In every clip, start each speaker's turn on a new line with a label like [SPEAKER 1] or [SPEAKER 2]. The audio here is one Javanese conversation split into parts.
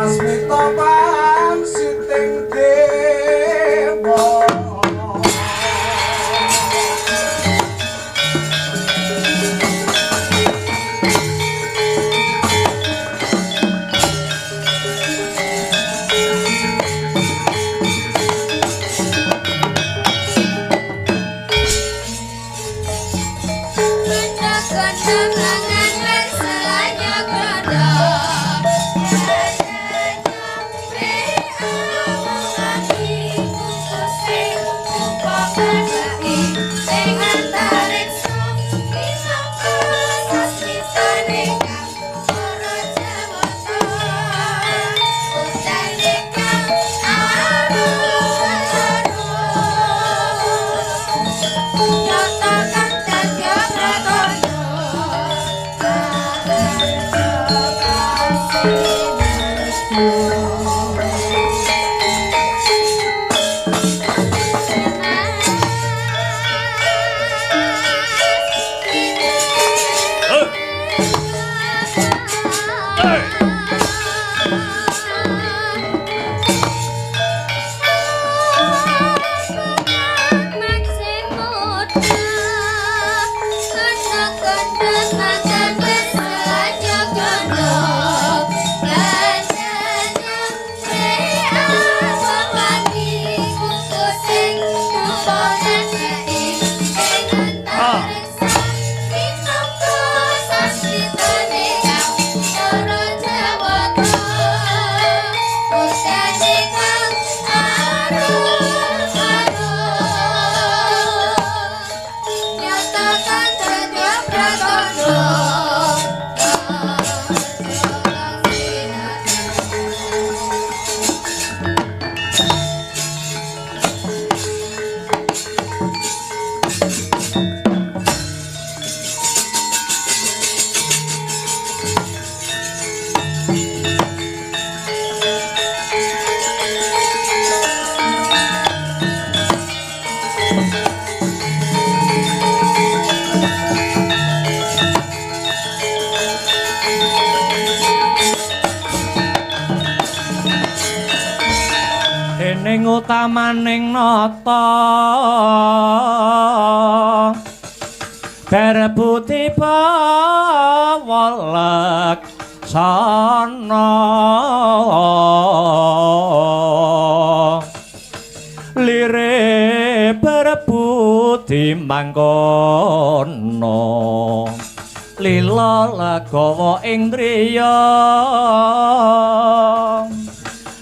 [SPEAKER 1] Sasmita pangsiting dewa
[SPEAKER 2] ning utamaning nata berbuti bawalek sana lire berbuti mangkono lila legawa ing driya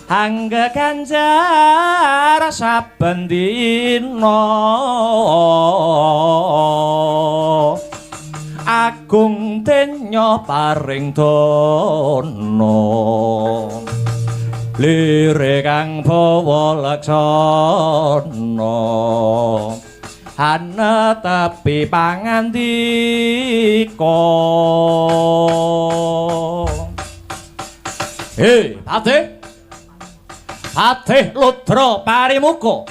[SPEAKER 2] angga ganjar saben dina agung tenya paring dana lire kang bawa laksana ana tepi pangandika Patih Ludra Parimuka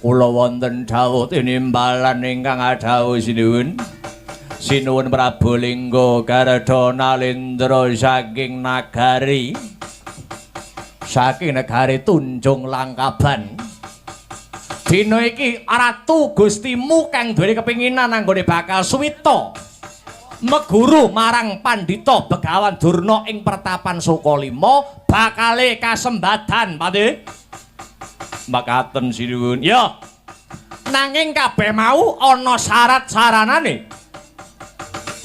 [SPEAKER 2] kula wonten dawuh tinimbalan ingkang adhawuh sinuwun Prabu Lingga Garada Nalendra saking nagari Tunjung Langkaban dina iki ratu Gustimu kang duweni kepinginan anggone bakal suwita meguru marang Pandhita Begawan Durna ing pertapan Sukalima bakale kasembadan Pati makaten sinuwun ya nanging kabeh mau ana syarat-saranane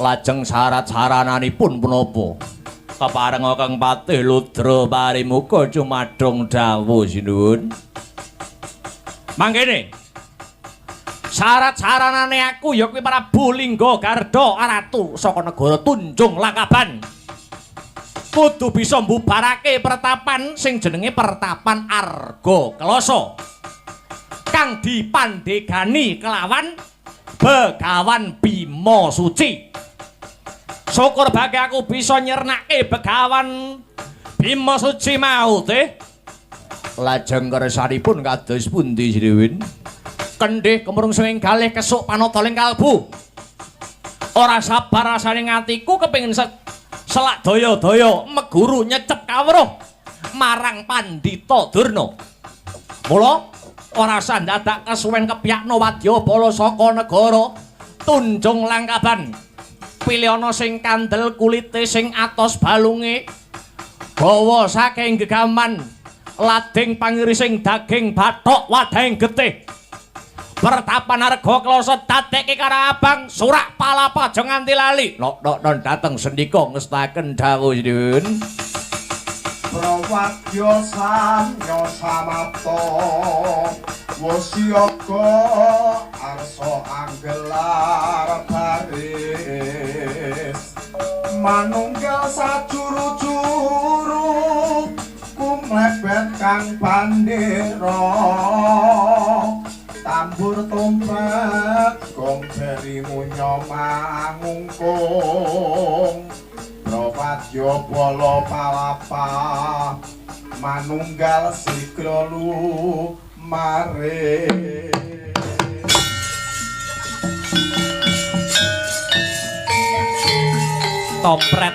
[SPEAKER 2] lajeng syarat-sarananipun punapa kepareng Kang Patih Ludra Parimuka cumadong dawuh sinuwun mangkene syarat-saranane aku ya kuwi Prabu Lingga Garda Ratu saka negara Tunjung Langkaban kudu bisa mbubarake pertapan sing jenenge Pertapan Arga Klasa kang dipandhegani kelawan Begawan Bima Suci. Syukur bagi aku bisa nyernake Begawan Bima Suci mau teh. Lajeng kersanipun kados pundi Sriwin? Kendhih kemrungsing kalih kesuk panataling kalbu. Ora sabar rasane ngatiku kepengin selak daya-daya meguru nyecep kawruh. marang Pandhita Durna. Mula ora usah dadak kesuwen kepyakno wadyabala saka negara Tunjung Langkaban. Pilih ana sing kandel kulite sing atos balunge gawa saking gegaman lading pangirising daging bathok wadahing getih. Pertapan Arga Kloso dadekke karo Abang Surak Palapa aja nganti lali. Nok dateng sendika ngestaken dawuh Yun.
[SPEAKER 1] Prawadya samya samapta wasyaga arsa anggelar baris manunggal sajuru-juru kumlebet kang bandera tambur tombak gomberi munya mangungkung Prawadya bala palapa manunggal sigra lumare
[SPEAKER 2] Tompret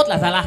[SPEAKER 2] lah salah.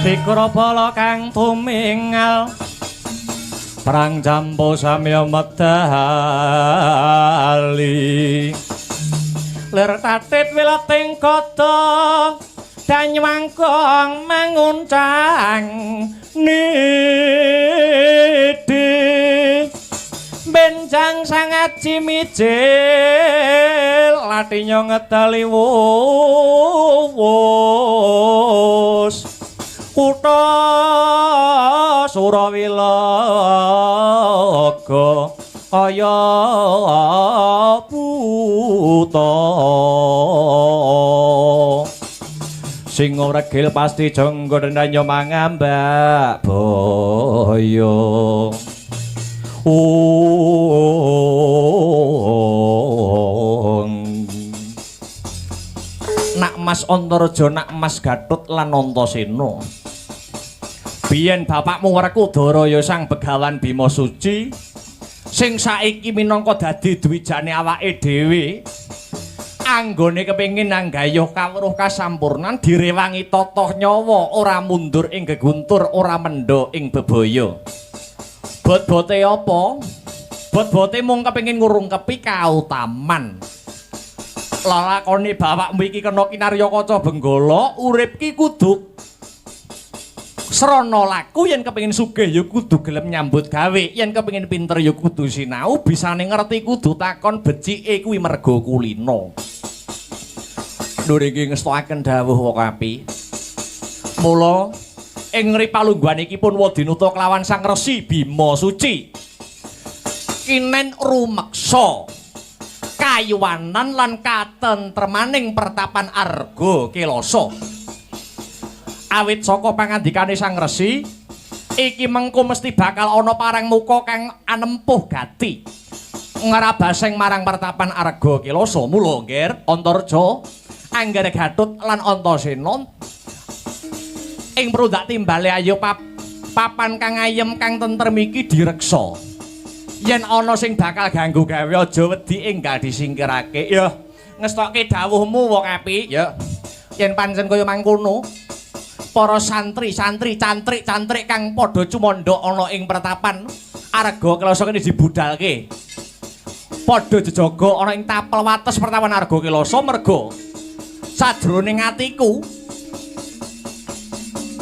[SPEAKER 2] Dikrobala kang tumingal Perang jampo samya medali lir tatit wilating kata danyangkong manguncang nidi benjang sangat cimicil latinya ngedali wus kutha Surawilaga kaya buta sing regil pasti jangga dendanyo mangambak boyo Nak Mas Antareja, Nak Mas Gatut lan Antasena. Biyen bapakmu Werkudara ya sang begawan Bima Suci sing saiki minangka dadi dwijane awake dhewe. Anggone kepengin nanggayuh kawruh kasampurnan direwangi tata nyawa ora mundur ing geguntur ora mendha ing bebaya. Bot-bote apa? Bot-bote mung kepengin ngurungkepi kautaman. Lalakone bapakmu iki kena kinarya kaca benggala, urip ki kudu srana laku, yen kepengin sugih ya kudu gelem nyambut gawe, yen kepengin pinter ya kudu sinau, bisane ngerti kudu takon becike kuwi merga kulina. Lho niki ngestokaken dawuh Wakapi. Mula ing ripalungguhan iki pun Wadinuta kelawan Sang Resi Bima Suci kinen rumeksa kayuwanan lan katentremaning pertapan Arga Kilasa. Awit saka pangandikane Sang Resi iki mengko mesti bakal ana parang muka kang anempuh gati ngrabaseng marang pertapan Arga Kilasa. Mula nggir Antareja, Anggara Gatut lan Antasena ing prodhak timbale ayo papan kang ayem kang tentrem iki direksa. Yen ana sing bakal ganggu gawe aja wedi enggal disingkirake. Ya, ngestokke dawuhmu Wakapi. Ya. Yen pancen kaya mangkono, para santri-santri, cantrik-cantrik kang padha cumandha ana ing pertapan Arga Kilasa kene dibudalke. Padha jejaga ana ing tapel wates pertapan Arga Kilasa merga sajroning atiku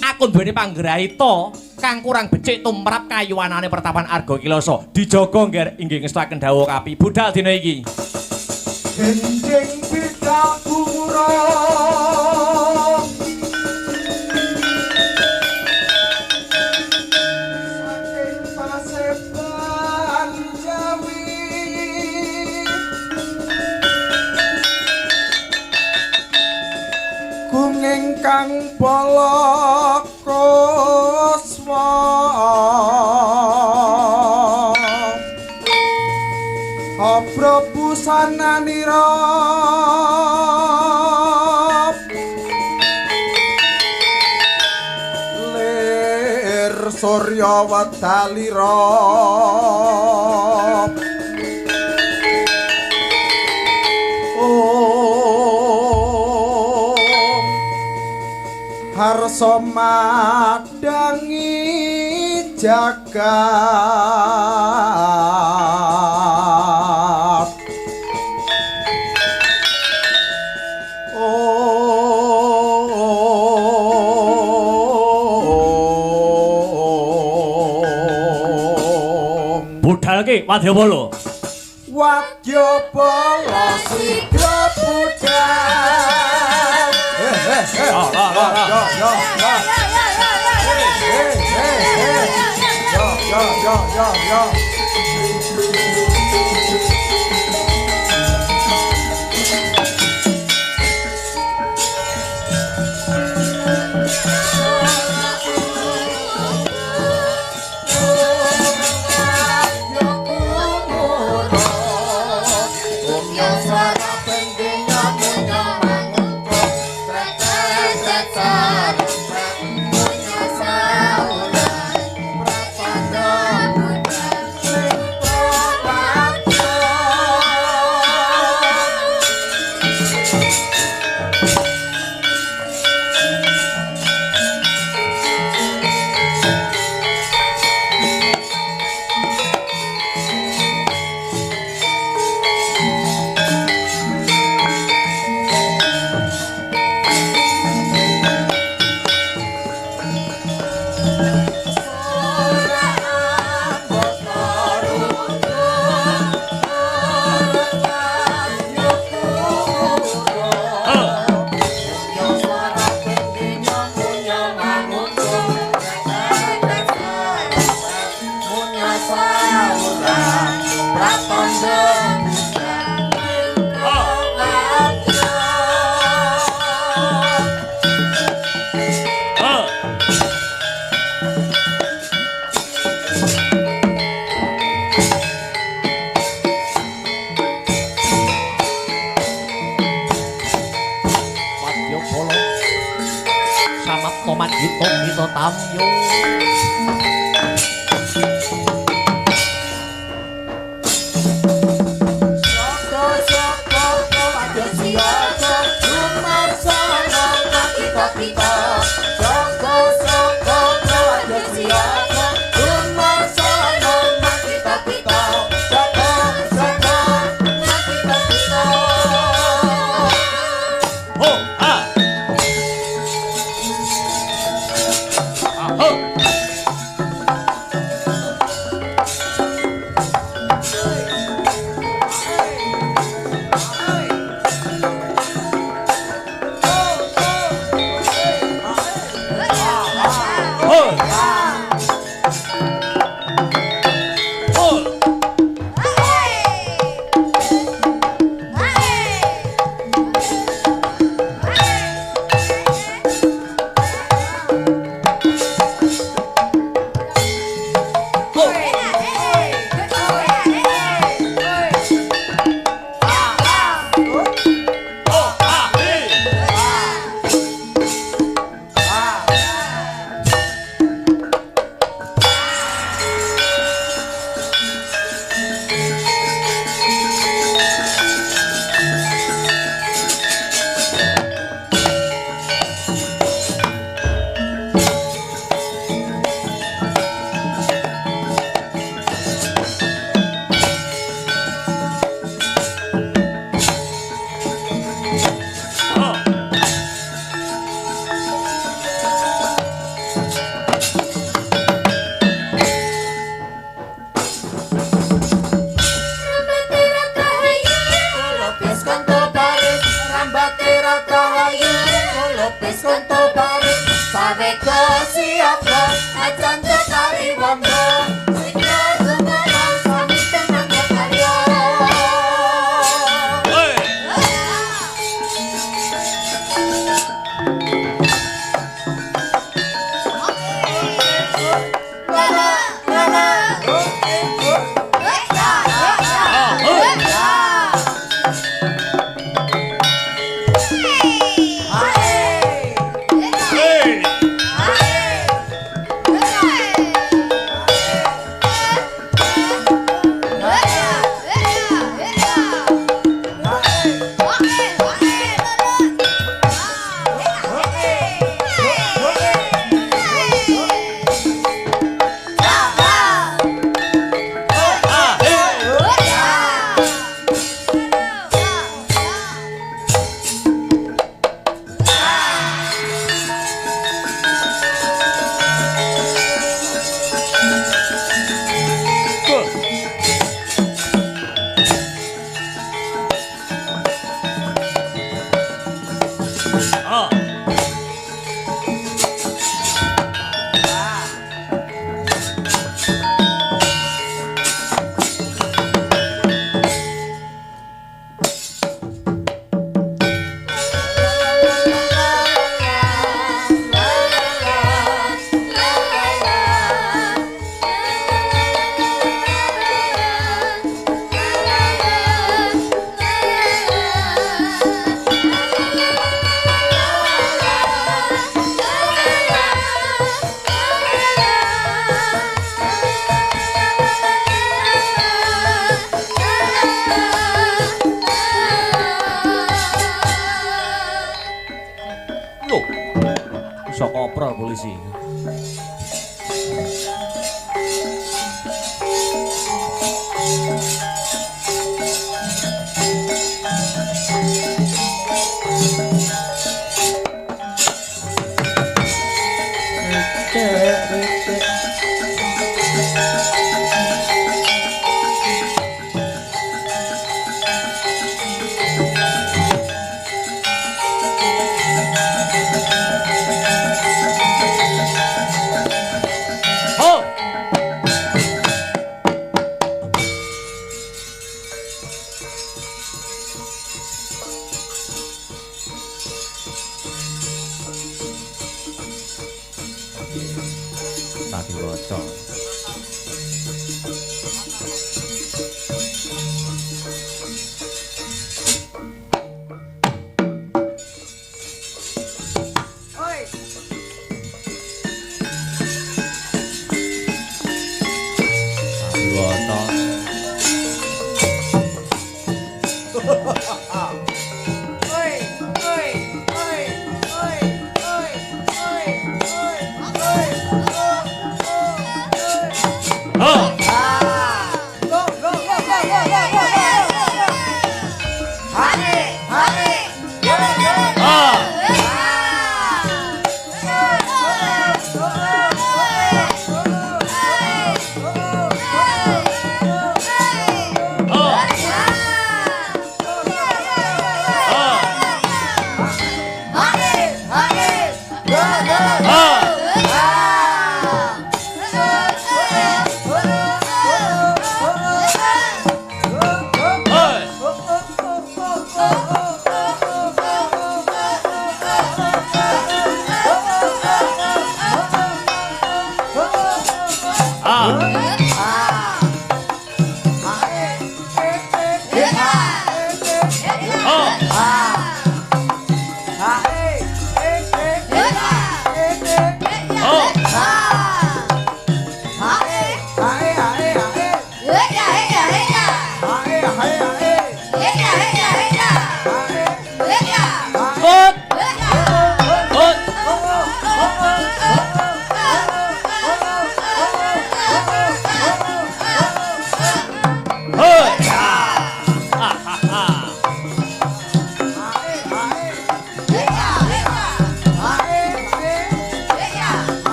[SPEAKER 2] aku duweni panggrahita kang kurang becik tumrap kayuwanane pertapan Arga Kilasa. Dijaga nggih inggih ngestakaken dawuh Kapi. Budal dina iki.
[SPEAKER 1] Genjing bidal kurang saking paseban Jawi kunging kang polok Abra busananira lir surya wedalira harsa madangi jagat
[SPEAKER 2] budalke Wadyabala.
[SPEAKER 1] Wadyabala sigra budal. Yo.
[SPEAKER 2] Kita tamyo polisi.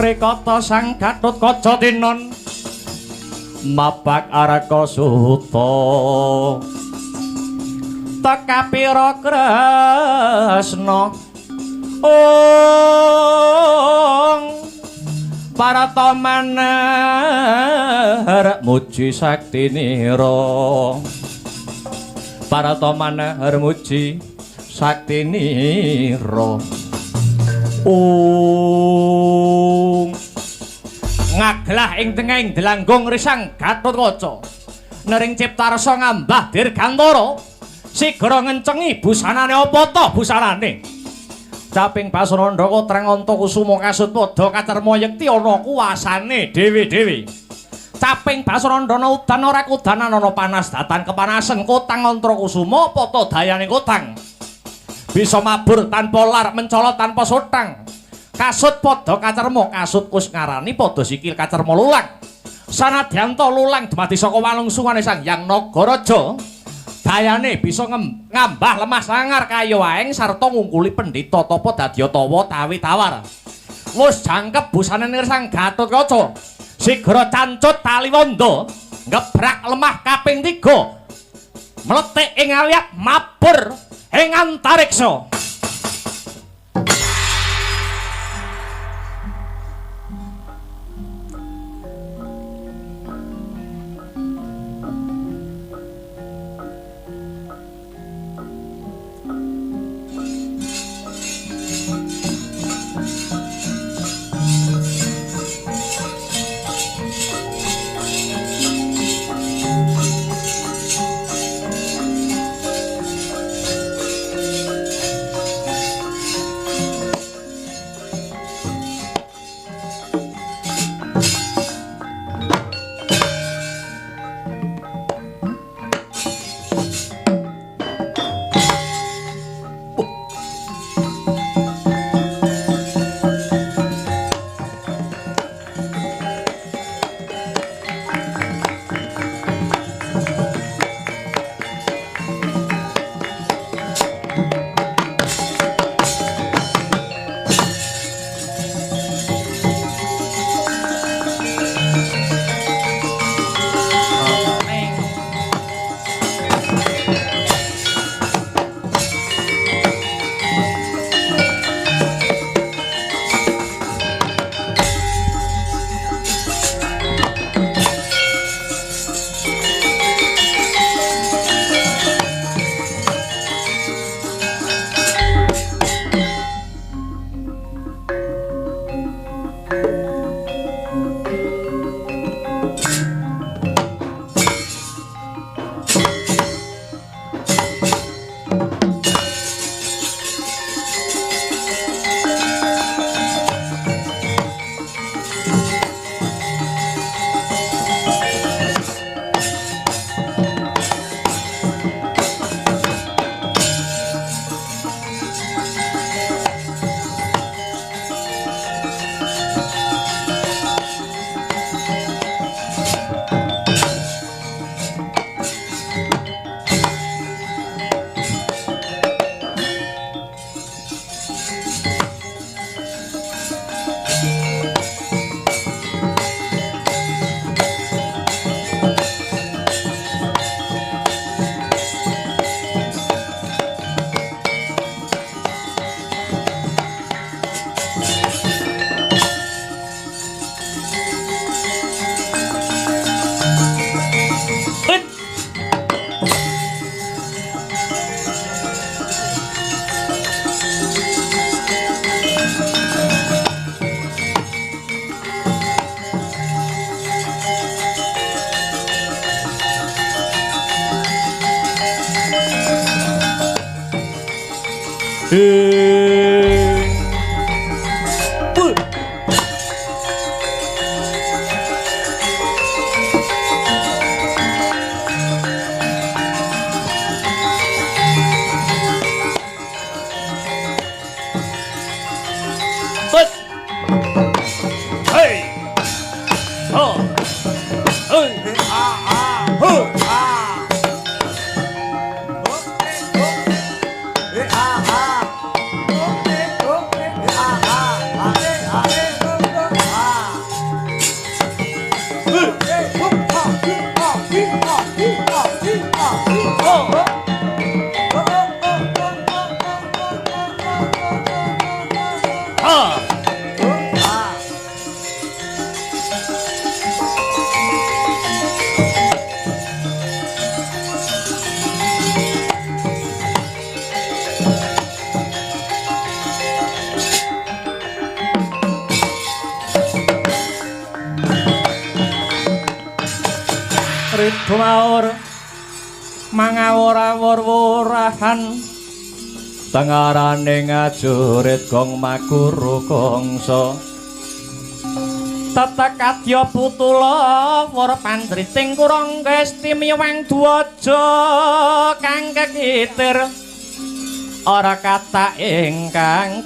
[SPEAKER 2] Rikata sang Gatotkaca tinon mabak Araka Suta tekapira Kresna parata manah muji saktinira parata manah muji saktinira ngaglah ing tengahing delanggung risang Gatotkaca nering ciptarsa ngambah dirgantara sigra ngencengi busanane apa ta busanane Caping Basananda Kotreng Antakusuma kasut padha kacerma yekti ana kuwasane dhewe-dhewe. Caping Basananda udan ora kudanan ana panas datan kepanasen Kotang Antakusuma poto dayane Kotang. Bisa mabur tanpa lar mencolot tanpa sotang. Kasut padha kacerma kasut kus ngarani padha sikil kacerma lulang. Sanadyan to lulang dumadi saka walungsungane Sang Hyang Nagaraja. Dayane bisa ngambah lemah sangar kaya waeng sarta ngungkuli pendhita tapa dadya tawa tawi tawar. Wus jangkep busane nirsang Gatotkaca. Sigra cancut tali wanda, ngebrak lemah kaping 3. Mletik ing aliyat mabur ing antariksa. Ridho maur mangawur-awur-wurahan tengarane ngajurit gong makuru kongso tata kadya putula war pandriting kurang gesti miwang dwaja kang kekitir ora kata ingkang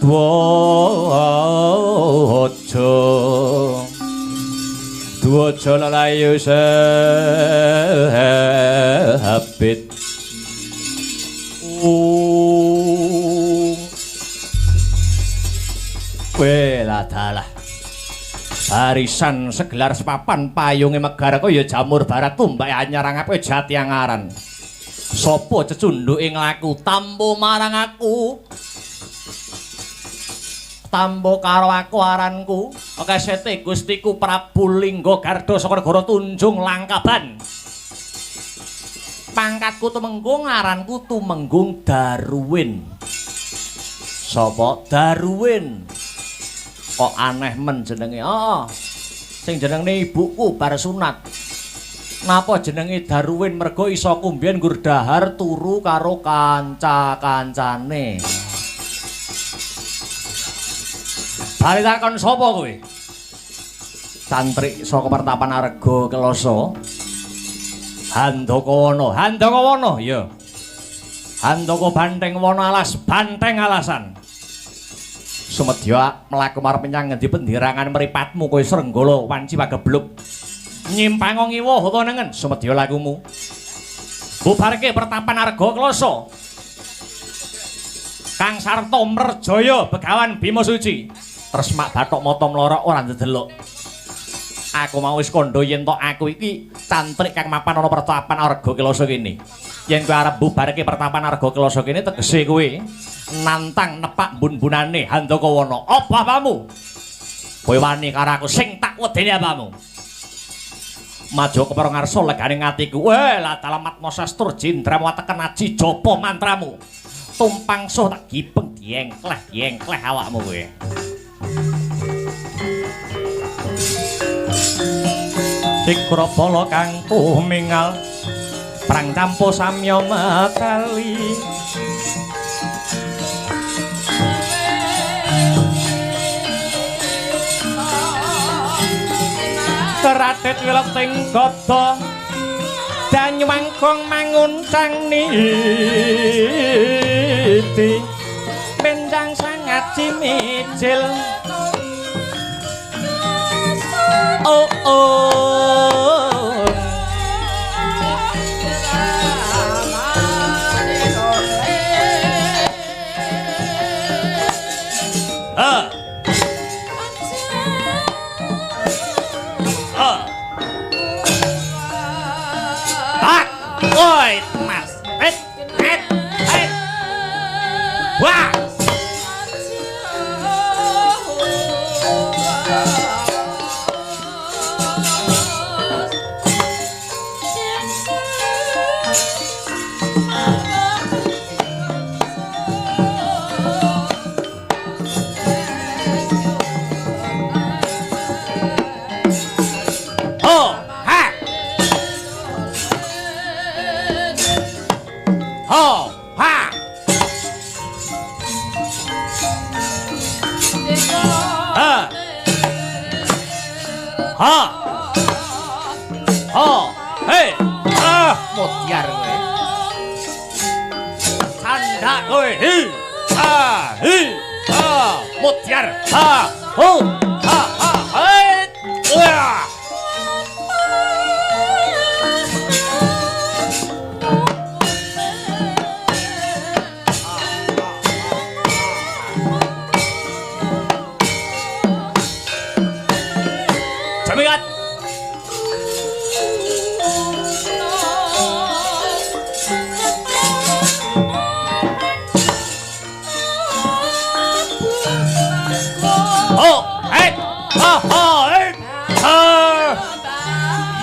[SPEAKER 2] dwaja lelayu sahabit wela dalah barisan segelar sepapan payunge megar kaya jamur barat tumbak anyar angape jati angaran sapa cecundhuke nglaku tampo marang aku tampo karo aku aranku kesete Gustiku Prabu Lingga Garda saka negara Tunjung Langkaban pangkatku tumenggung aranku tumenggung Daruwin sapa Daruwin kok aneh men jenenge sing jenenge ibuku bar sunat napa jenenge Daruwin mergo iso kumbien nggur dahar turu karo kanca-kancane bari takon sapa kowe santri saka Pertapan Arga Kelasa Handakawana ya Handaka Banteng Wana alas banteng alasan sumedya mlaku marep menyang ngendi pendirangan mripatmu kowe Srenggala wanci pagebluk nyimpang ngiwuh utawa nengen sumedya lakumu bubarke Pertapan Arga Kelasa Kang Sarta Merjaya Begawan Bima Suci Tresmak Bathok Mata Mlorok ora ndedelok aku mau wis kandha yen tok aku iki cantrik kang mapan ana Pertapan Arga Kelasa kene yen kowe arep bubarke Pertapan Arga Kelasa kene tegese kowe nantang nepak bun-bunane Handakawana apa apamu kowe wani karo aku sing tak wedeni apamu maju kepara ngarsa legane atiku la talamat masastur jendramu teken aji japa mantramu tumpang suh tak gipeng diengkleh awakmu kowe Dikrapala kang tumingal prang campo samya makali Radet wileting gada danyumangkong manguncang niti menjang sangat cimicil oh Oi, Mas. Wah. Mutiar kowe. Candak kowe. Mutiar. Jamikat.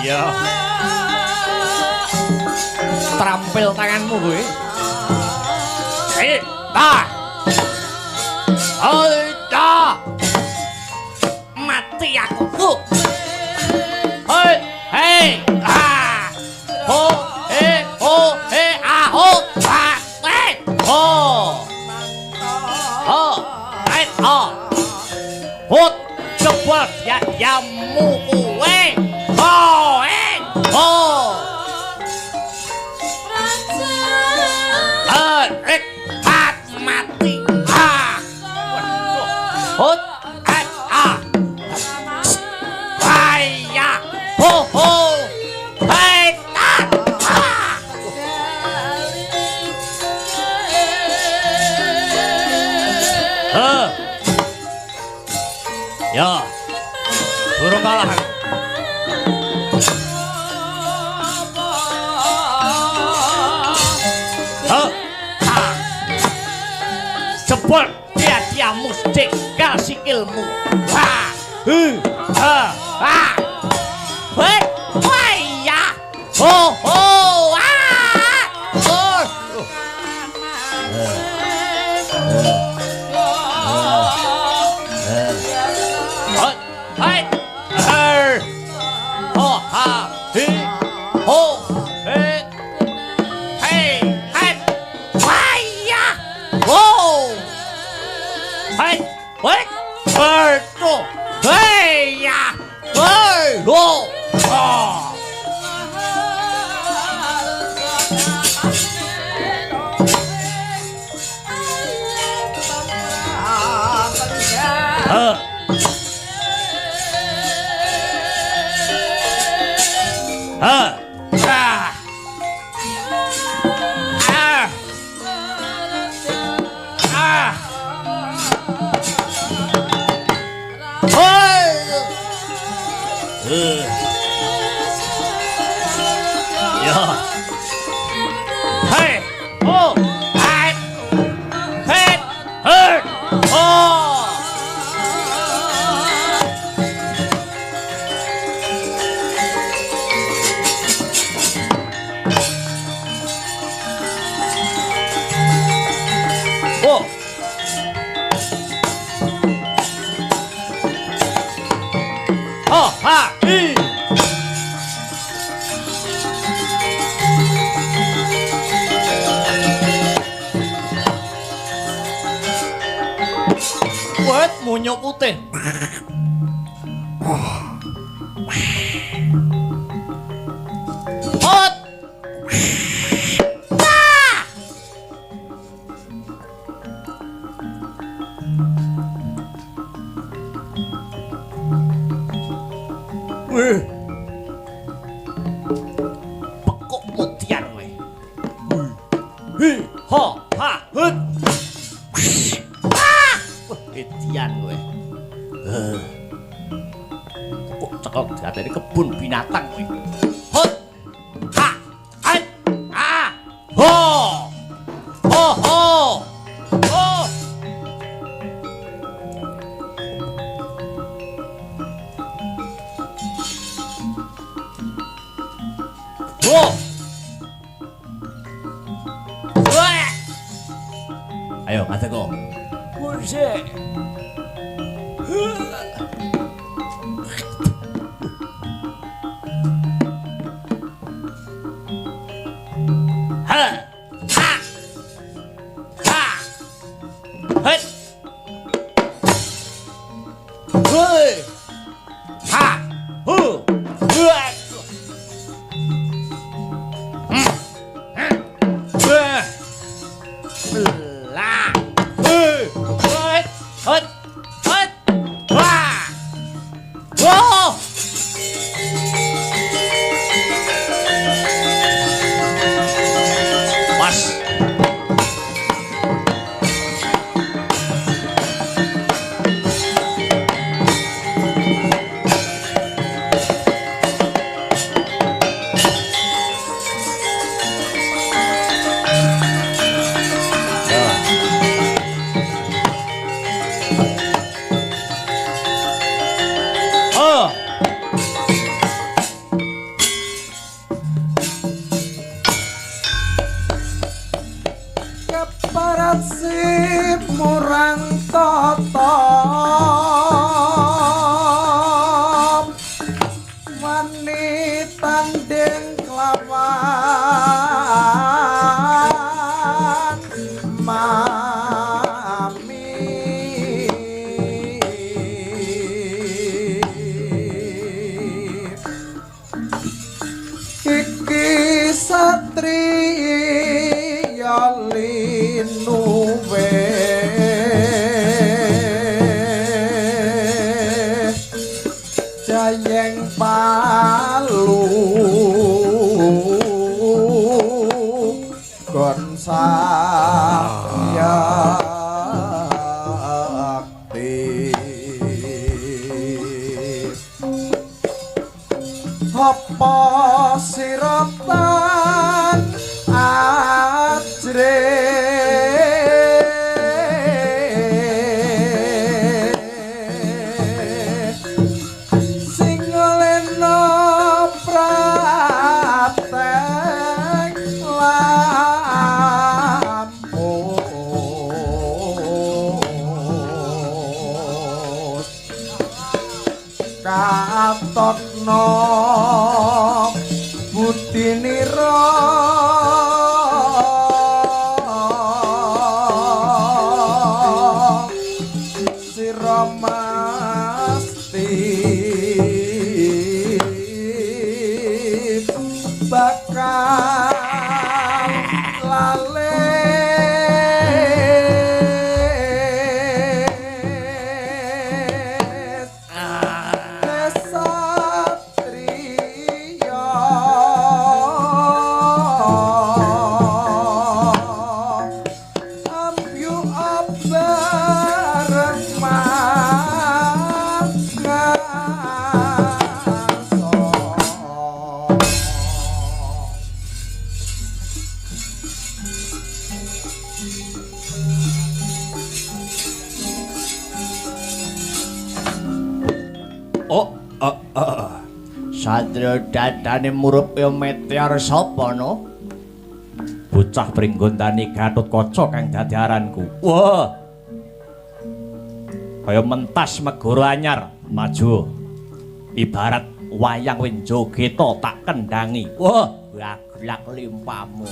[SPEAKER 2] Ya. Trampil tanganmu kowe. Mati aku. Hut jebol jamu kuwe. Ho. Hat mati. Hut Haya. Ho. Hai tat. Ya. Durung kalah. Jebol dia mustik gal sikilmu. Waya. Ho. Munyuk putih. Hot. Pekok mutian we. Ha hut. Edian kowe. Kok cekel diateni kebun binatang kowe. Hut. Ha. Hai. Ah. Ho. Ho ho. Ho. Ho. Ayo, kataku. Musik.
[SPEAKER 1] mayeng palu kon sayakti apa siratan ajre sing lena prateng lampus katokno butinira sira mesti bakal lale
[SPEAKER 2] Satria dadane murup ya meteor sapa no? Bocah pringgondani Gatotkaca kang dadi aranku. Wah. Kaya mentas megara anyar maju. Ibarat wayang Wenjogeta tak kendangi. Wah, gaglak limpamu.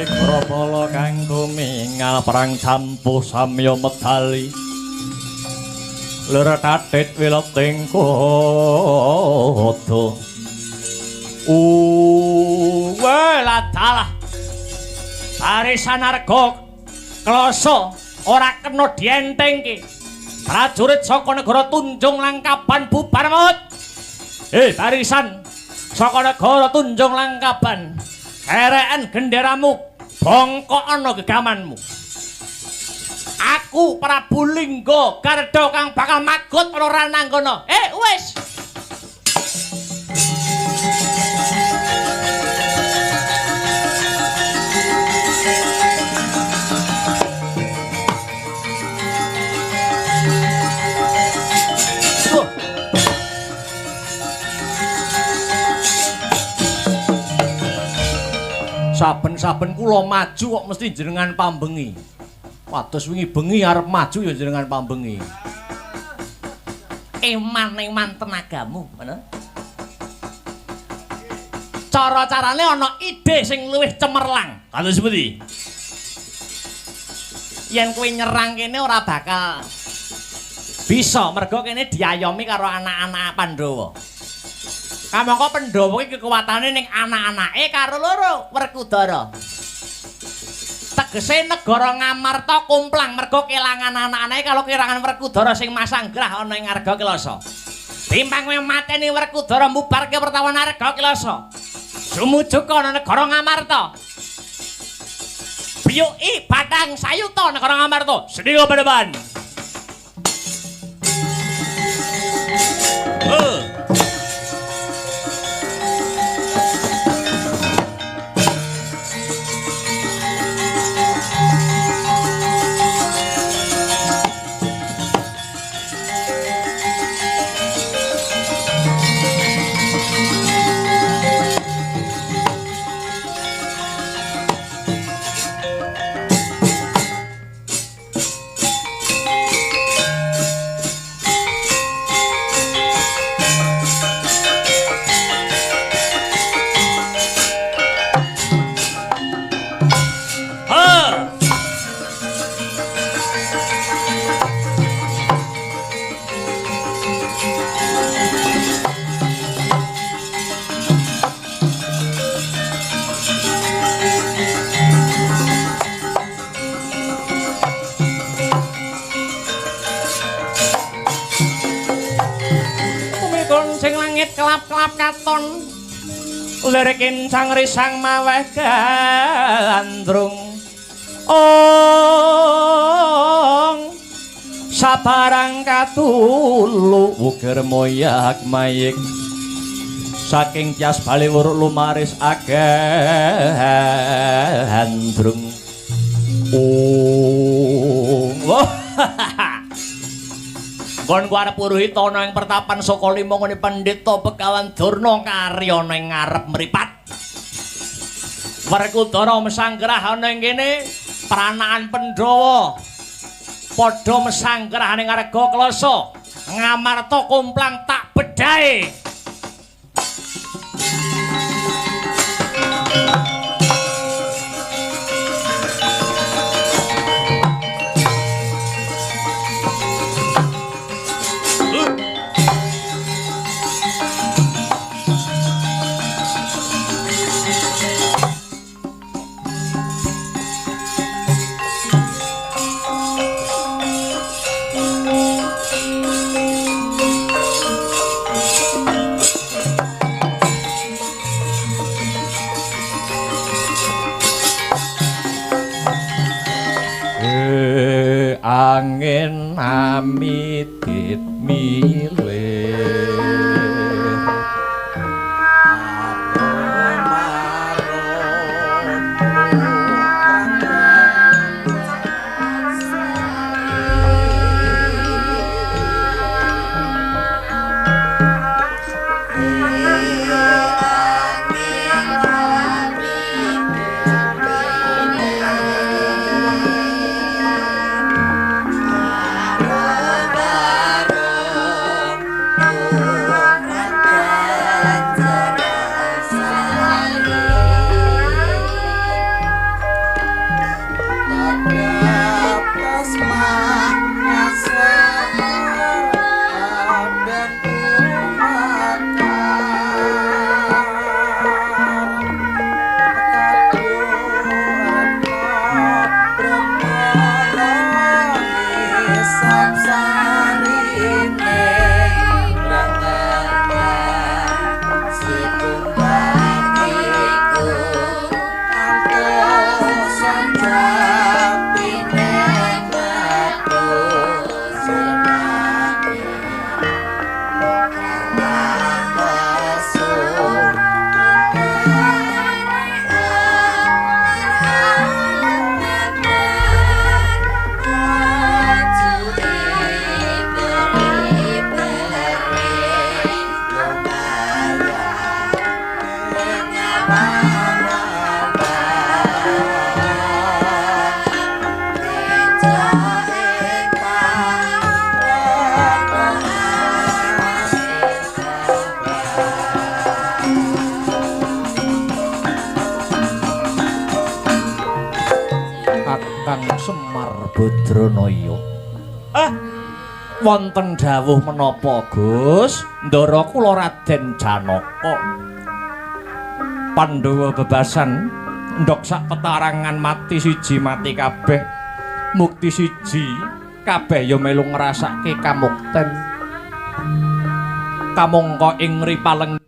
[SPEAKER 2] Grapala kang tumingal perang campuh samya medali Lur tatit wileting kodo ladalah barisan arga kloso ora kena dientengke prajurit saka negara Tunjung Langkaban bubar maut barisan saka negara Tunjung Langkaban kereken genderamu bongkok ana gegamanmu aku Prabu Lingga Garda kang bakal magot ana rananggana wis saben-saben kula maju kok mesti jenengan pambengi. Wados wingi bengi arep maju ya jenengan pambengi. Eman-eman tenagamu, ngono. Cara-carane ana ide sing luwih cemerlang. Kados sepundi? Yen kowe nyerang kene ora bakal bisa, mergo kene diayomi karo anak-anak Pandhawa. Kamangka Pandhawa iki kekuwatane ning anak-anake karo loro Werkudara. Tegese negara Ngamarta kumplang mergo kelangan anak-anake kalau kelangan Werkudara sing masanggrah ana ing Arga Kilasa. Timbang kowe mateni Werkudara mbubarke pertawan Arga Kilasa. Sumujuk ana negara Ngamarta. Biyuki Bathang Sayuta negara Ngamarta. Sedya pedeban. Kelap-kelap katon lirikin sang risang maweh gandrung sabarang katulu uger moyak mayik saking tias baliwur lumaris agandrung kon ku arep puruhita ana ing pertapan saka lima ngene Pandhita Begawan Durna karya ana ing ngarep mripat. Werkudara mesanggrah ana ing kene pranakan Pandhawa padha mesanggrah ning Arga Klasa. Ngamarta kumplang tak bedhae. Angin amitit milih Kakang Semar Badranaya. Wonten dawuh menapa, Gus? Ndara kula Raden Janaka. Pandhawa bebasan ndok sak petarangan mati siji mati kabeh. Mukti siji kabeh ya melu ngrasake kamukten. Kamangka ing mripaleng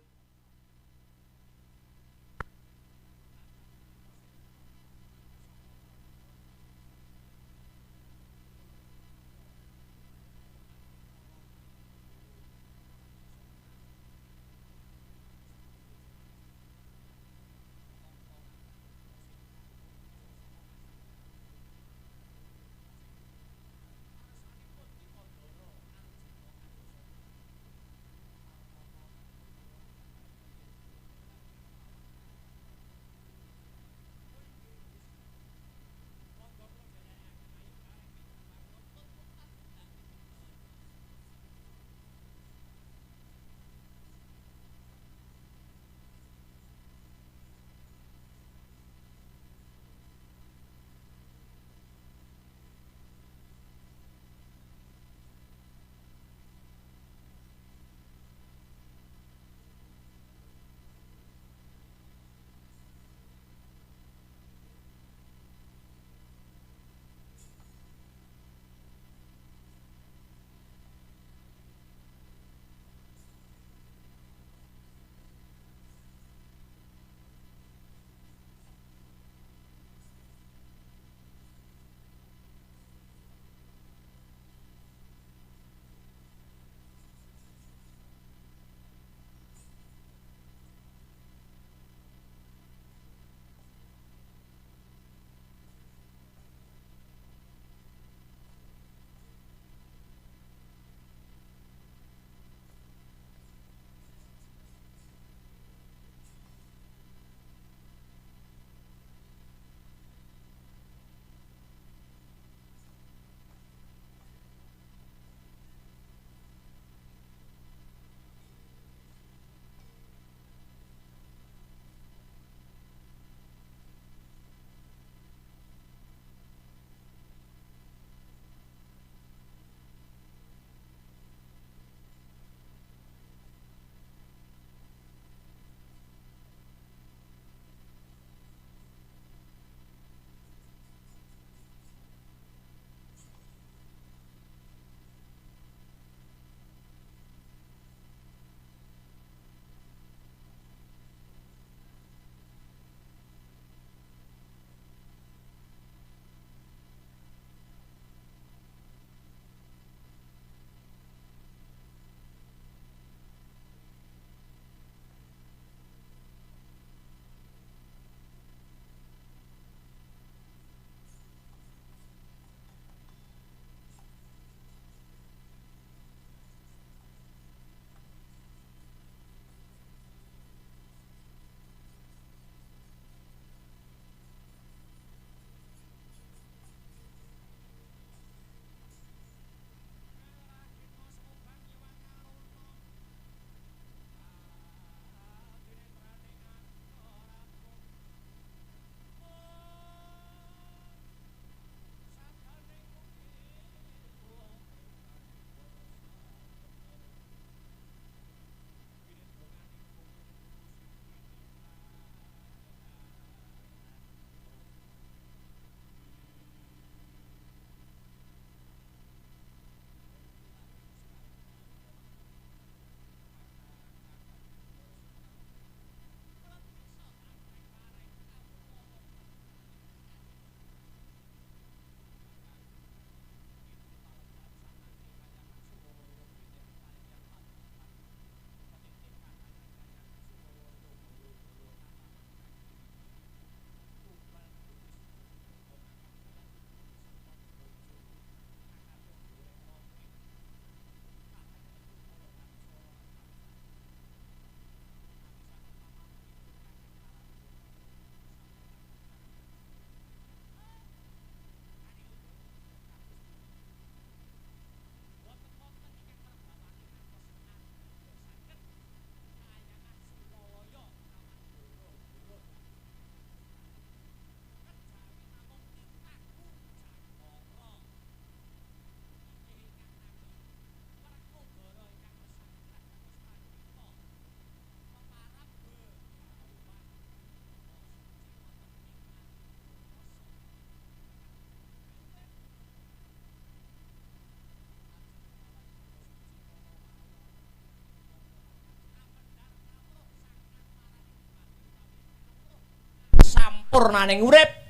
[SPEAKER 2] sampurnaning urip.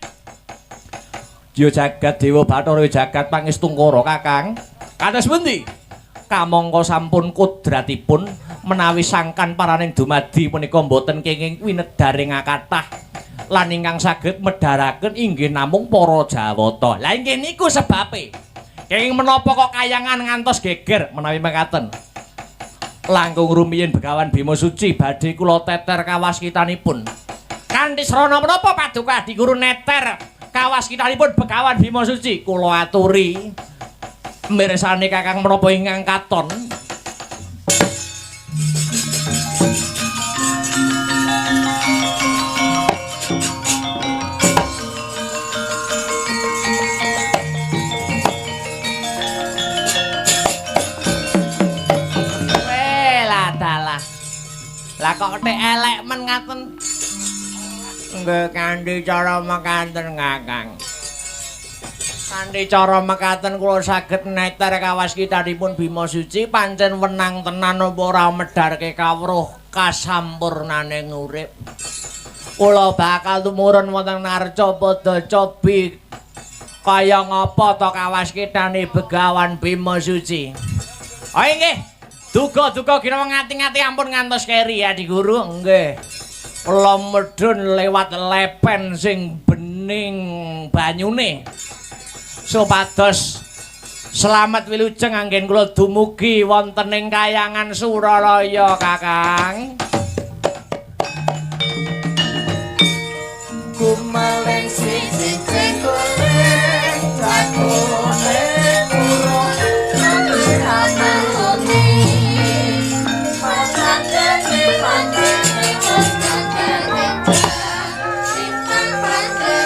[SPEAKER 2] Ya jagat Dewa Bathara jagat Pangestungkara Kakang. Kados pundi? Kamangka sampun kudratipun menawi sangkan paraning dumadi punika boten kenging winedaring kathah lan ingkang saged medharaken inggih namung para Jawata. Lah inggih niku sebabe. Kenging menapa kok kayangan ngantos geger menawi mekaten. Langkung rumiyin Begawan Bima Suci badhe kula teter kawaskitanipun. Kanthi srana menapa Paduka Adi Guru neter kawaskitanipun Begawan Bima Suci kula aturi mirsani Kakang menapa ingkang katon. Lah kok tek elek men ngaten. Nggih kanthi cara mekaten Kakang. Kanthi cara mekaten kula saged neter kawaskitanipun Bima Suci pancen wenang tenan apa ora medharke kawruh kasampurnaning urip. Kula bakal tumurun wonten narca padha cobi kaya ngapa to kawaskitane Begawan Bima Suci. Oh nggih. Duga-duga kira ngati-ngati ampun ngantos keri Adi Guru. Nggih. Kula medhun lewat lepen sing bening banyune. Supados selamat wilujeng anggen kula dumugi wonten ing Kayangan Suralaya Kakang.
[SPEAKER 1] Kumaling siji cengkoleng cakone kurung amang oni matane pantene kosakane simpan pantene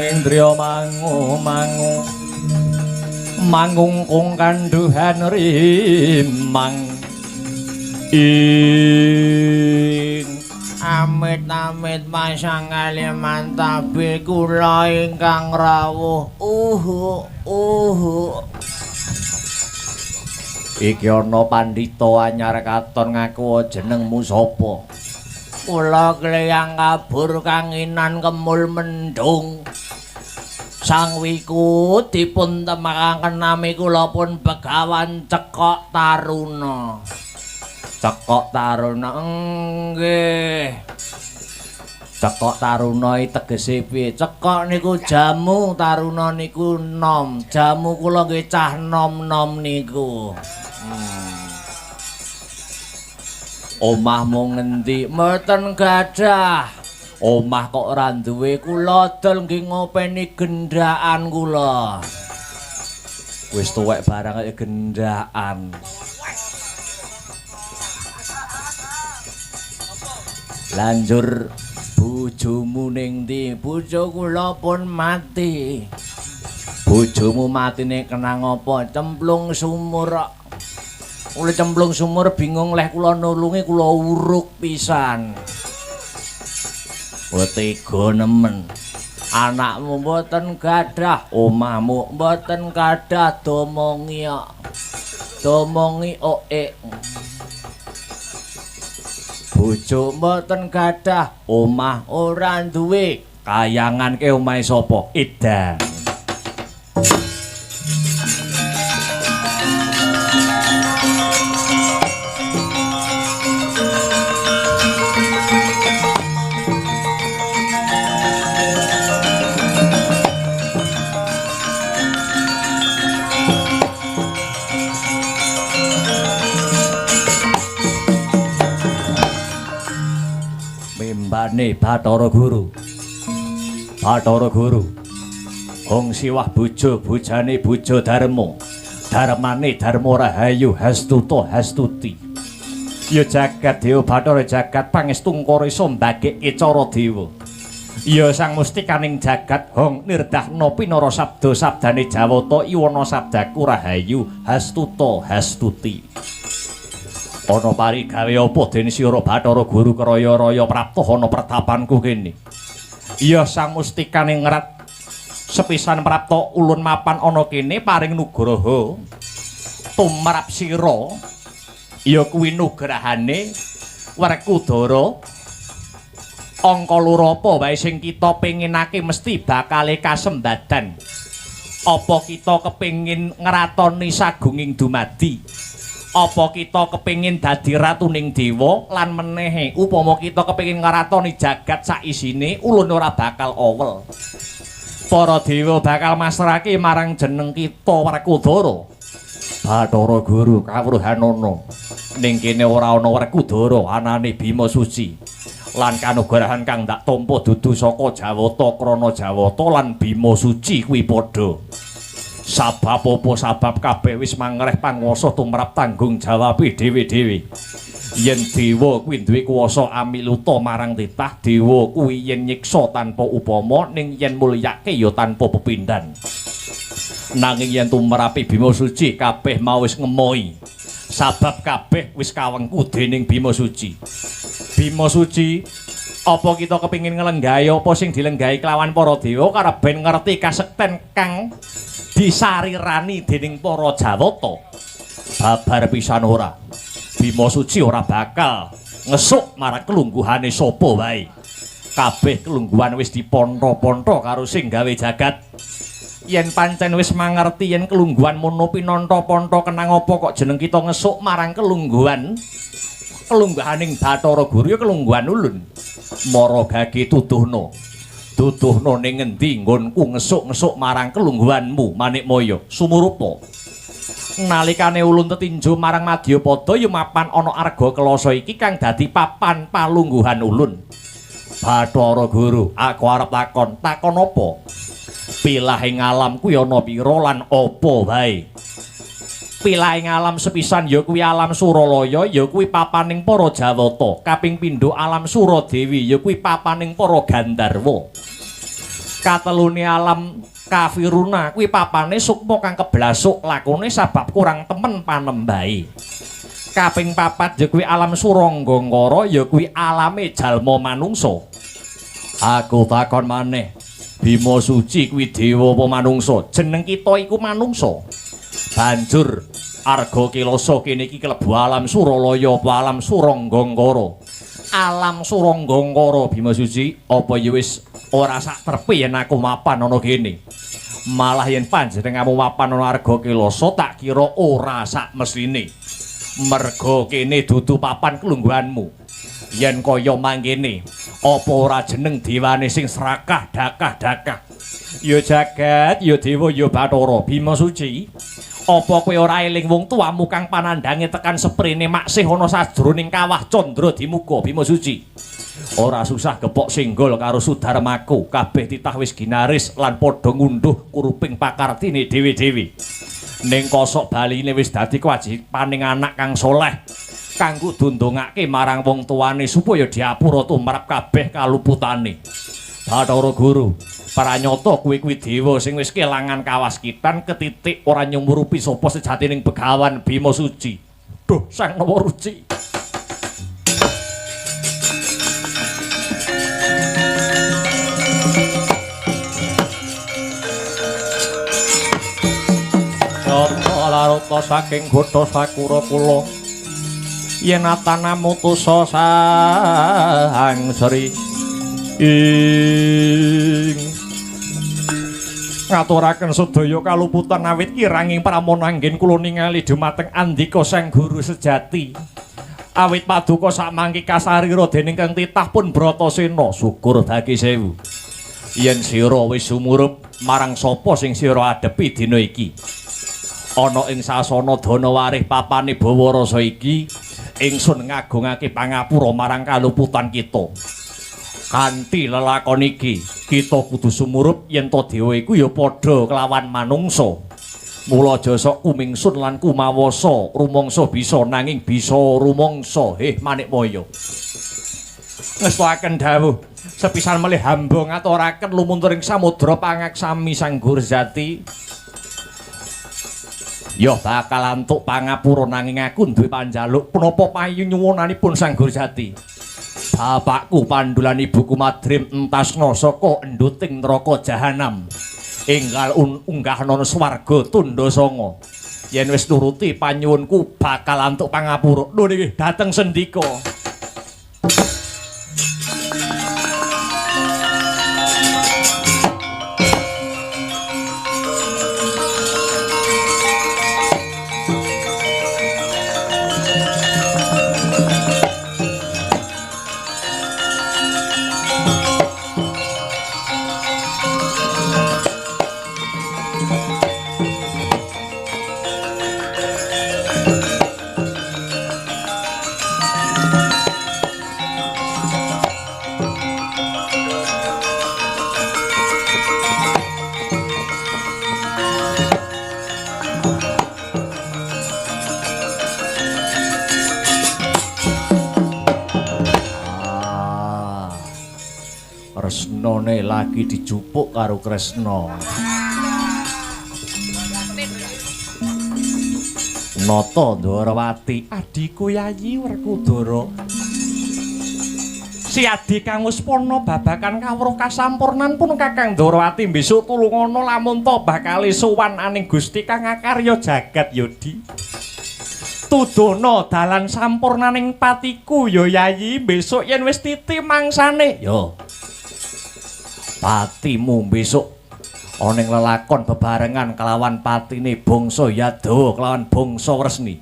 [SPEAKER 2] Indriya mangungkung kandhuhan rimang ing amit-amit pasang kali mantabe kula ingkang rawuh iki ana pandhita anyar katon ngaku jenengmu sapa? Kula Kleyang Kabur Kanginan Kemul Mendung. Sang Wiku dipun temakaken nami kula pun Begawan Cekok Taruna. Cekok Taruna nggih. Cekok Taruna iki tegese piye? Cekok niku jamu, Taruna niku nom. Jamu kula nggih cah nom-nom niku. Omahmu ngendi? Mboten gadah. Omah kok ora duwe kula dol nggih ngopeni gendaan kula. Wis tuwek barang kaya gendaan. Lanjur bojomu ning ndi? Bojo kula pun mati. Bojomu matine kenang apa? Cemplung sumur. Kula cemplung sumur bingung leh kula nulungi kula uruk pisan. Tega nemen. Anakmu mboten gadah, omahmu mboten gadah, domongi bojo mboten gadah, omah ora duwe. Kayangan ke omahe sapa? Edan. bojane Bathara Guru. Bathara Guru. Wong siwah bojo, bojane bojo Darma. Darmane Darma Rahayu Hastuta Hastuti. Ya jagat dewa Bathara jagat pangestu ngkara isa mbageke cara dewa. Ya sang mustikaning jagat hong nirdahna pinara sabda sabdane Jawata iwana sabdaku Rahayu Hastuta Hastuti. Ana parigawe apa dene sira Bathara Guru kraya-raya prapta ana pertapanku kene. Ya sang mustikaning ngrat sepisan prapta ulun mapan ana kene paring nugraha tumrap sira. Ya kuwi nugrahane Werkudara. Angka loro apa wae sing kita penginake mesti bakale kasembadan. Apa kita kepengin ngratoni sagunging dumadi? Apa kita kepengin dadi ratuning dewa lan menehe upama kita kepengin ngratoni jagat sak isine ulun ora bakal awel. Para dewa bakal masrahake marang jeneng kita Werkudara. Bathara Guru kawruhanana. Ning kene ora ana Werkudara, anane Bima Suci. Lan kanugrahan kang ndak tampa dudu saka Jawata krana Jawata lan Bima Suci kuwi padha. Sabab apa sabab kabeh wis mangreh panguwasa tumrap tanggung jawab dhewe-dhewe. Yen dewa kuwi duwe kuwasa amiluta marang titah, dewa kuwi yen nyiksa tanpa upama ning yen mulyake ya tanpa pepindhan. Nanging yen tumrape Bima Suci kabeh mau wis ngemohi. Sabab kabeh wis kawengku dening Bima Suci. Bima Suci, apa kita kepingin ngelenggahi apa sing dilenggahi kelawan para dewa kareben ngerti kasekten kang disarirani dening para Jawata. Babar pisan ora. Bima Suci ora bakal ngesuk marang kelungguhane sapa wae. Kabeh kelungguhan wis dipontho-pontho karo sing gawe jagat. Yen pancen wis mangerti yen kelungguhan mono pinantha-pantha kenang apa kok jeneng kita ngesuk marang kelungguhaning Bathara Guru ya kelungguhan ulun. Mara gage tuduhna. Tuduhna ning ngendi nggonku ngesuk-ngesuk marang kelungguhanmu Manikmaya sumurupa. Nalikane ulun tetinju marang Madyapada ya mapan ana arga kelasa iki kang dadi papan palungguhan ulun. Bathara Guru, aku arep takon apa? Pilahing alam kuwi ana pira lan apa wae? Pilahing alam sepisan ya kuwi alam Suralaya, ya kuwi papaning para Jawata. Kaping pindho alam Suradewi ya kuwi papaning para Gandharwa. Katelune alam Kafiruna kuwi papane sukma kang keblasuk lakone sabab kurang temen panembahe. Kaping papat ya kuwi alam Suranggangkara, ya kuwi alame jalma manungsa. Aku takon maneh, Bima Suci kuwi dewa apa manungsa? Jeneng kita iku manungsa. Banjur arga kilasa kene iki klebu alam Suralaya apa alam Suranggangkara? Alam Suranggangkara Bima Suci, apa ya wis ora sak trepe yen aku mapan ana kene. Malah yen panjenenganmu mapan ana arga kilasa tak kira ora sak mesine. Merga kene dudu papan kelungguhanmu. Yen kaya mangkene, apa ora jeneng dewane sing serakah dakah-dakah? Ya jagat, ya dewa, ya Bathara Bima Suci. Apa kowe ora eling wong tuamu kang panandhange tekan seprene maksih ana sajroning kawah candra dimuka Bima Suci? Ora susah gepok singgol karo Sudarmaku, kabeh titah wis ginaris lan padha ngunduh kuruping pakartine dhewe-dhewe. Ning kosok baline wis dadi kewajibaning anak kang saleh kang kudu ndongake marang wong tuane supaya diapura tumrap kabeh kaluputane. Bathara Guru, pranyata kuwi dewa sing wis kelangan kawaskitan ketitik ora nyumurupi sapa sejatining Begawan Bima Suci. Duh, Sang Nawaruci. Yata larata saking Gotha Sakura kula yen atana mutusa Sang Sri ing ngaturaken sedaya kaluputan awit kiranging pramonanggen kula ningali dumateng andika Sang Guru sejati awit paduka samangke kasarira dening Kang titah pun Bratasena syukur daki sewu yen sira wis sumurup marang sapa sing sira adepi dina iki ana ing sasana Danawarih papane Bawarasa iki ingsun ngagungake pangapura marang kaluputan kita. Kanthi lelakon iki kita kudu sumurup yen to dhewe iku ya padha kelawan manungsa. Mula aja sok kumingsun lan kumawasa rumangsa bisa nanging bisa rumangsa Manikmaya. Ngestakaken dawuh sepisan melih hamba ngaturaken lumunturing samudra pangaksami Sang Gurzati. Ya bakal antuk pangapura nanging aku duwe panjaluk punapa payu nyuwunanipun Sang Gurzati. Bapakku Pandulan Ibuku Madrim entasna saka enduting neraka jahanam. Enggal unggahana swarga tundha sanga. Yen wis nuruti panyuwunku bakal antuk pangapura. Lho niki dateng sendika. Resnane lagi dijupuk karo Kresna. Nata Ndwarawati, adiku Yayi Werkudara. Si adi kang Uspana babakan kawruh kasampurnan pun Kakang Ndwarawati besok tulungana lamun to bakal sowan aning Gusti kang akarya jagat Yodi. Tudono dalan sampurnaning patiku ya Yayi, besok yen wis titi mangsane. Yo. Patimu besok ana lelakon bebarengan kelawan patine bangsa Yadawa kelawan bangsa Resni.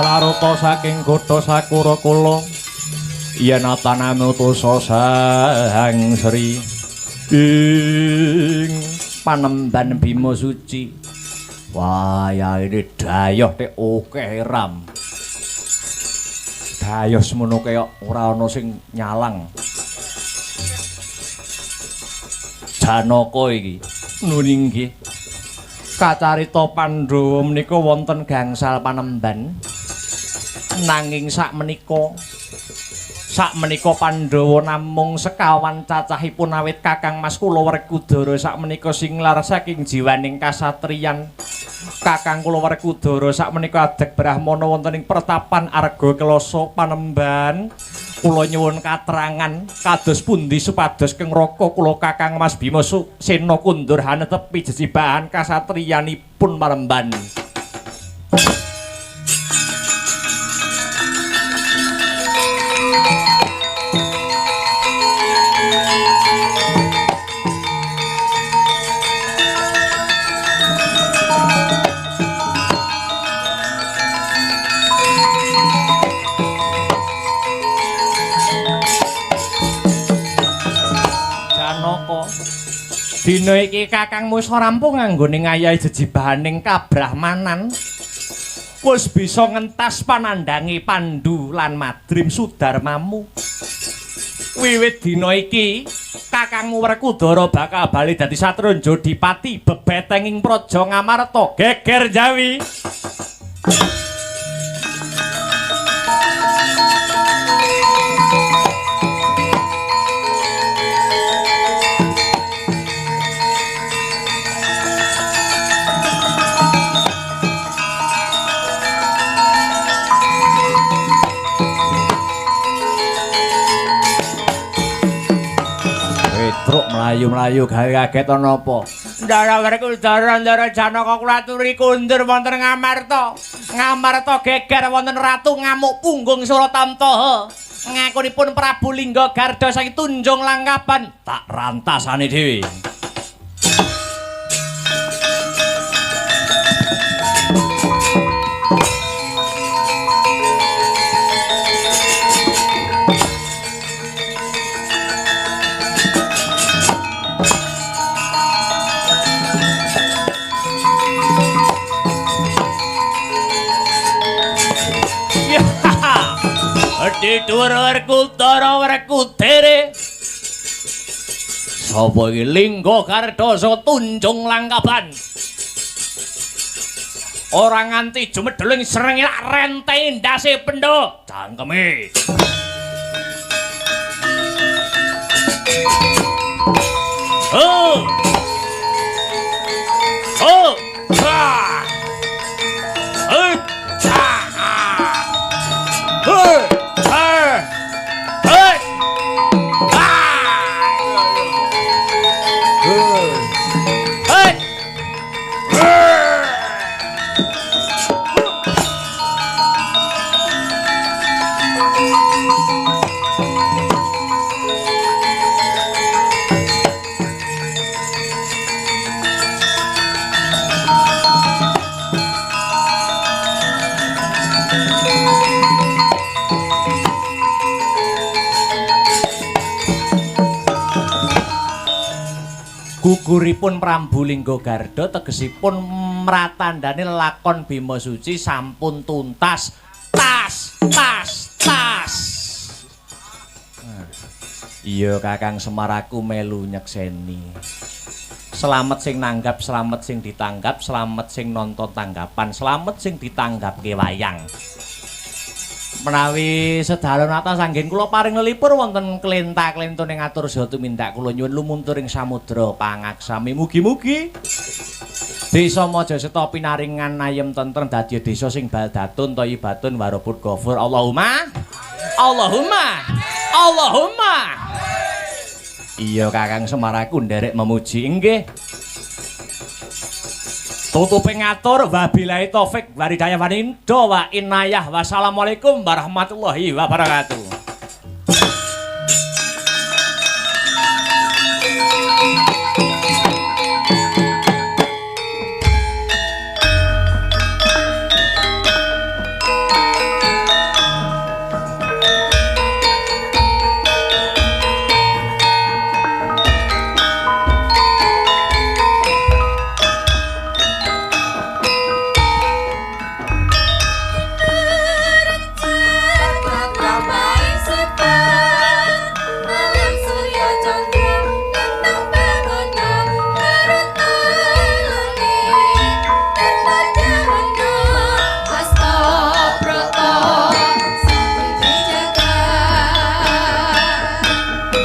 [SPEAKER 2] Laruta saking Gotha Sakura kula yen ataname utusa Sang Sri ing Panemban Bima Suci. Wah ya ini dayoh tek akeh ram. Dayoh semono kaya ora ana sing nyalang. Janaka iki nuninggih kacarita Pandhawa menika wonten gangsal Panemban. Nanging sakmenika Pandhawa namung sekawan cacahipun awit Kakang Mas kula Werkudara sakmenika singlar saking jiwaning kasatriyan. Kakang kula Werkudara sakmenika adeg brahmana wonten ing pertapan Arga Kelasa Panemban. Kula nyuwun katerangan kados pundi supados keng raka kula Kakang Mas Bima Sena kundur hanetepi jejibahan kasatriyanipun Panemban. Dina iki Kakangmu rampung anggone ngayahi jejibahaning kabrahmanan. Wis bisa ngentas panandhangi Pandhu lan Madrim Sudarmamu. Wiwit dina iki Kakangmu Werkudara bakal bali dadi Satronja Dipati bebetenging Praja Ngamarta geger Jawi. Truk mlayu-mlayu gawe kaget ana apa? Ndara Werkudara Ndara Janaka kula aturi kundur wonten Ngamarta. Ngamarta geger wonten ratu ngamuk punggung Suratamtaha. ngakunipun Prabu Lingga Garda saking Tunjung Langkaban tak rantasane dhewe. Di dhuwur Werkudara Werkudere sapa iki Lingga Garda saka Tunjung Langkaban ora nganti jumedheling srengenge renteni ndase pendha cangkeme oh oh ah oh ah guguripun Prabu Lingga Garda tegesipun mratandani lakon Bima Suci sampun tuntas. Tas. Iya Kakang Semar aku melu nyekseni. Slamet sing nanggap, slamet sing ditanggap, slamet sing nonton tanggapan, slamet sing ditanggapke wayang. Menawi sedhalon atas anggen kula paring lelipur wonten klenta-klentone ngatur saha tumindak kula nyuwun lumuntur ing samudra pangaksami mugi-mugi desa Majaseta pinaringan ayem tentrem dadi desa sing baldatun thayyibatun waraput ghafur Allahumma iya Kakang Semar aku nderek memuji inggih tutupe ngatur wabillahi taufik walhidayah wa inayah wassalamualaikum warahmatullahi wabarakatuh.